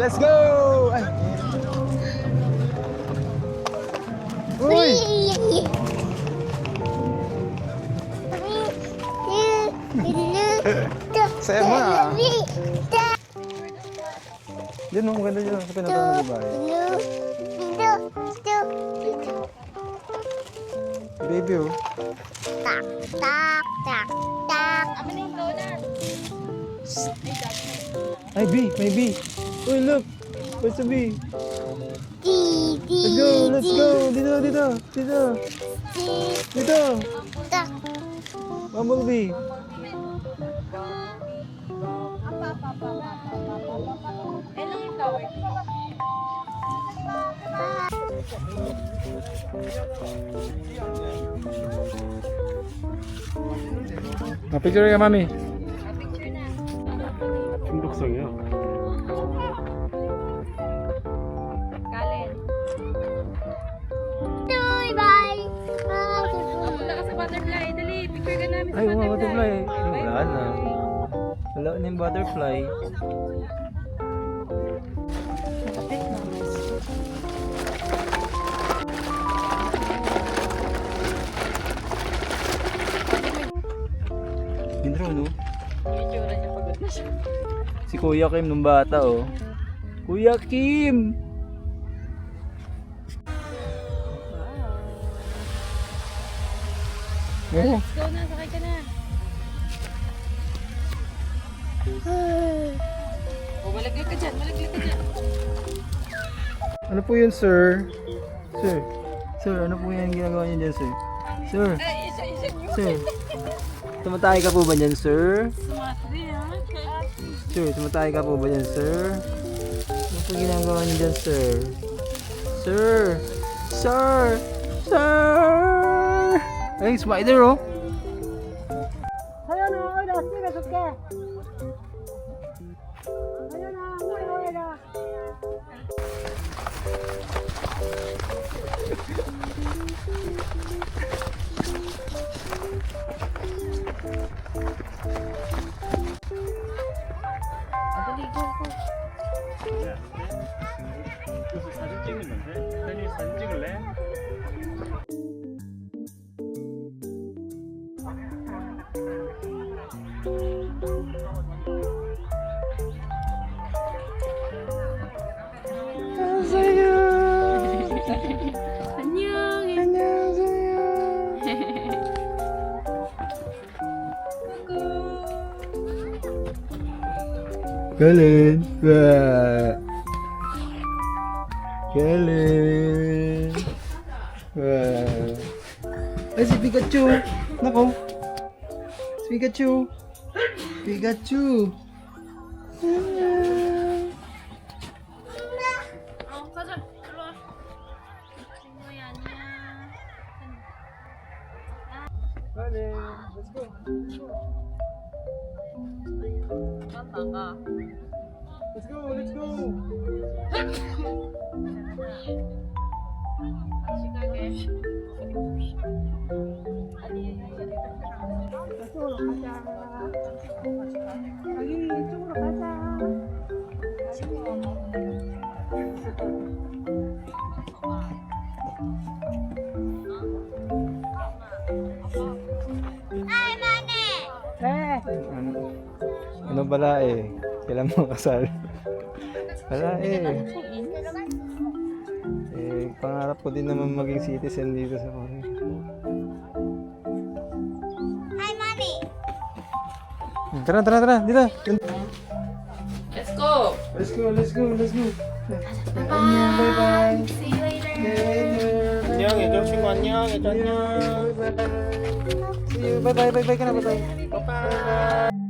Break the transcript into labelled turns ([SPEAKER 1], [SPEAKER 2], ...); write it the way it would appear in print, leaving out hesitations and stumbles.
[SPEAKER 1] let's go! Ay. Uy! Saya mo ah. Diyan mo, maganda dyan sa pinatawag na babae. Baby oh.
[SPEAKER 2] Tak, tak, tak, tak. Apa nih donat?
[SPEAKER 1] Ay, B, may B. Uy, look. Where's the B? Let's go, let's go. Dito, dito, dito. Dito.
[SPEAKER 2] Tak.
[SPEAKER 1] Bumblebee.
[SPEAKER 2] Ilang yung tower?
[SPEAKER 1] Picture ka, mami.
[SPEAKER 2] Picture na.
[SPEAKER 1] 중독성이요.
[SPEAKER 2] Kalen. Bye. Punta ka sa butterfly. Dali, picture ka namin sa
[SPEAKER 1] Ay, mga
[SPEAKER 2] butterfly.
[SPEAKER 1] butterfly. Ay, wala na. Wala na yung butterfly. Intro, no?
[SPEAKER 2] Medyo na niya, pagod na siya.
[SPEAKER 1] Si Kuya Kim nung bata, oh. Kuya Kim! Oh,
[SPEAKER 2] Let's go na, sakay ka na. Malaglag ka dyan, malaglag ka dyan.
[SPEAKER 1] ano po yun, sir? Sir, sir, ano po yan ginagawa niyo dyan, sir? Sir,
[SPEAKER 2] Ay, isa yun.
[SPEAKER 1] sir. Tumatay ka po ba dyan, sir?
[SPEAKER 2] Sumatri, ha?
[SPEAKER 1] Sir, tumatay ka po ba dyan, sir? Ano po ginagawa niyo dyan, sir? Sir! Sir! Sir! Ay, spider, oh!
[SPEAKER 3] Ayan na, oy, last week, asok ka. Ayan na, oy, na.
[SPEAKER 2] Dali, go, go.
[SPEAKER 1] 사진 찍는 건데? 현이 사진 찍을래?
[SPEAKER 2] 안녕.
[SPEAKER 1] Galen! Wah! Galen! Wah! Ay, si Pikachu! Nako! Si Pikachu! Pikachu!
[SPEAKER 2] 가자. 일로 와. 친구야, 안녕.
[SPEAKER 1] Galen! Let's go!
[SPEAKER 2] 나가.
[SPEAKER 1] Let's go! Let's go!
[SPEAKER 2] 같이 가게.
[SPEAKER 3] 이쪽으로 가자. 여기 이쪽으로 가자. 네.
[SPEAKER 1] Ano bala eh? Kailan mo kasal? Bala eh. Pangarap ko din naman maging citizen dito sa Korea.
[SPEAKER 2] Hi, mommy.
[SPEAKER 1] Tara, tara, tara. Dito.
[SPEAKER 2] Let's go.
[SPEAKER 1] Let's go, let's go, let's go.
[SPEAKER 2] Bye.
[SPEAKER 1] Bye-bye.
[SPEAKER 2] See you later.
[SPEAKER 1] 안녕, 애정 친구 안녕, 애정 안녕. See you. Bye-bye, bye-bye ka na, bye-bye. Bye-bye.